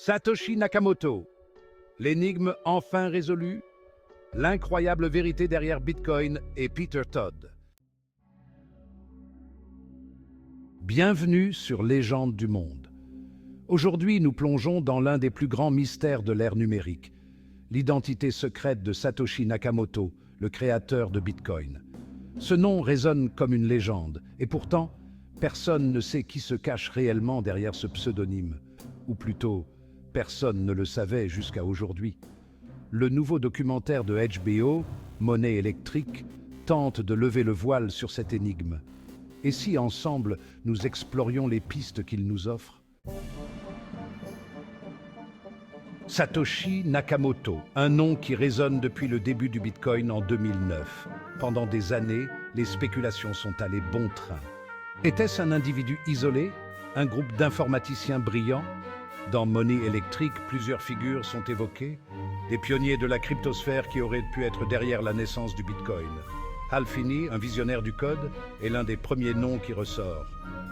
Satoshi Nakamoto, l'énigme enfin résolue, l'incroyable vérité derrière Bitcoin et Peter Todd. Bienvenue sur Légende du monde. Aujourd'hui, nous plongeons dans l'un des plus grands mystères de l'ère numérique, l'identité secrète de Satoshi Nakamoto, le créateur de Bitcoin. Ce nom résonne comme une légende, et pourtant, personne ne sait qui se cache réellement derrière ce pseudonyme, ou plutôt, personne ne le savait jusqu'à aujourd'hui. Le nouveau documentaire de HBO, Monnaie électrique, tente de lever le voile sur cette énigme. Et si ensemble, nous explorions les pistes qu'il nous offre? Satoshi Nakamoto, un nom qui résonne depuis le début du Bitcoin en 2009. Pendant des années, les spéculations sont allées bon train. Était-ce un individu isolé? Un groupe d'informaticiens brillants? Dans Monnaie électrique, plusieurs figures sont évoquées. Des pionniers de la cryptosphère qui auraient pu être derrière la naissance du Bitcoin. Hal Finney, un visionnaire du code, est l'un des premiers noms qui ressort.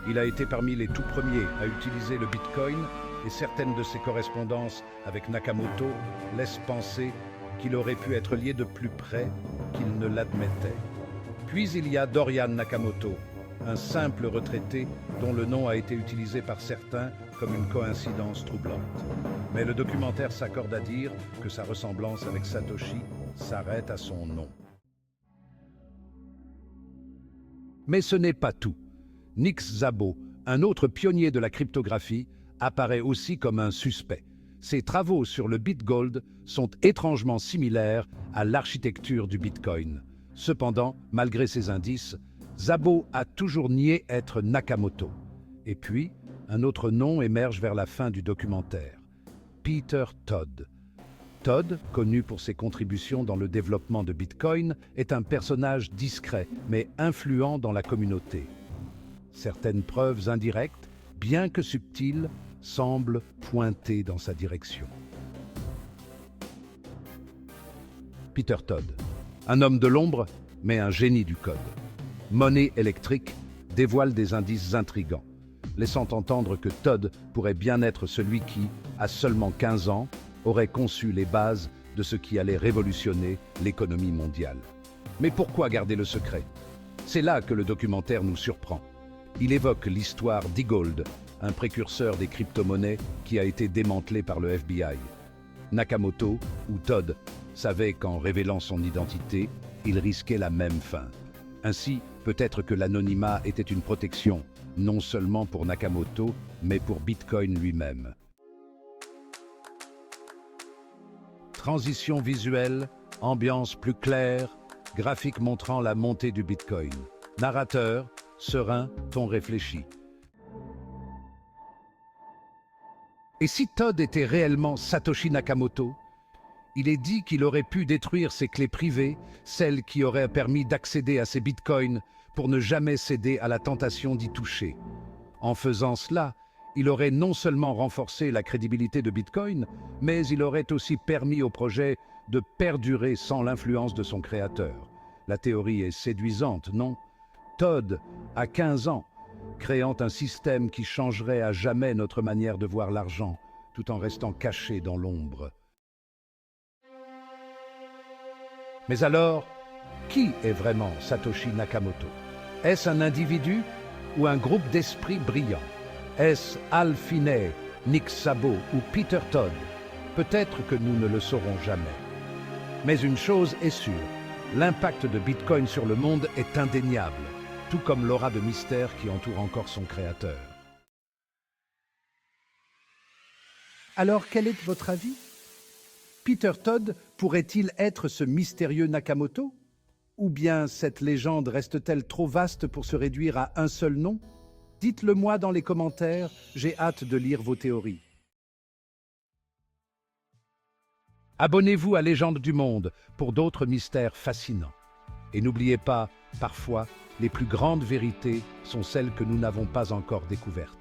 Il a été parmi les tout premiers à utiliser le Bitcoin et certaines de ses correspondances avec Nakamoto laissent penser qu'il aurait pu être lié de plus près qu'il ne l'admettait. Puis il y a Dorian Nakamoto, un simple retraité dont le nom a été utilisé par certains comme une coïncidence troublante. Mais le documentaire s'accorde à dire que sa ressemblance avec Satoshi s'arrête à son nom. Mais ce n'est pas tout. Nick Szabo, un autre pionnier de la cryptographie, apparaît aussi comme un suspect. Ses travaux sur le Bitgold sont étrangement similaires à l'architecture du Bitcoin. Cependant, malgré ces indices, Szabo a toujours nié être Nakamoto. Et puis, un autre nom émerge vers la fin du documentaire. Peter Todd. Todd, connu pour ses contributions dans le développement de Bitcoin, est un personnage discret, mais influent dans la communauté. Certaines preuves indirectes, bien que subtiles, semblent pointer dans sa direction. Peter Todd. Un homme de l'ombre, mais un génie du code. Monnaie électrique dévoile des indices intrigants, laissant entendre que Todd pourrait bien être celui qui, à seulement 15 ans, aurait conçu les bases de ce qui allait révolutionner l'économie mondiale. Mais pourquoi garder le secret? C'est là que le documentaire nous surprend. Il évoque l'histoire d'e-gold, un précurseur des crypto-monnaies qui a été démantelé par le FBI. Nakamoto, ou Todd, savait qu'en révélant son identité, il risquait la même fin. Ainsi, peut-être que l'anonymat était une protection, non seulement pour Nakamoto, mais pour Bitcoin lui-même. Transition visuelle, ambiance plus claire, graphique montrant la montée du Bitcoin. Narrateur, serein, ton réfléchi. Et si Todd était réellement Satoshi Nakamoto? Il est dit qu'il aurait pu détruire ses clés privées, celles qui auraient permis d'accéder à ces bitcoins pour ne jamais céder à la tentation d'y toucher. En faisant cela, il aurait non seulement renforcé la crédibilité de Bitcoin, mais il aurait aussi permis au projet de perdurer sans l'influence de son créateur. La théorie est séduisante, non? Todd a 15 ans, créant un système qui changerait à jamais notre manière de voir l'argent, tout en restant caché dans l'ombre. Mais alors, qui est vraiment Satoshi Nakamoto? Est-ce un individu ou un groupe d'esprits brillants? Est-ce Hal Finney, Nick Szabo ou Peter Todd? Peut-être que nous ne le saurons jamais. Mais une chose est sûre, l'impact de Bitcoin sur le monde est indéniable, tout comme l'aura de mystère qui entoure encore son créateur. Alors, quel est votre avis? Peter Todd pourrait-il être ce mystérieux Nakamoto? Ou bien cette légende reste-t-elle trop vaste pour se réduire à un seul nom? Dites-le moi dans les commentaires, j'ai hâte de lire vos théories. Abonnez-vous à Légende du monde pour d'autres mystères fascinants. Et n'oubliez pas, parfois, les plus grandes vérités sont celles que nous n'avons pas encore découvertes.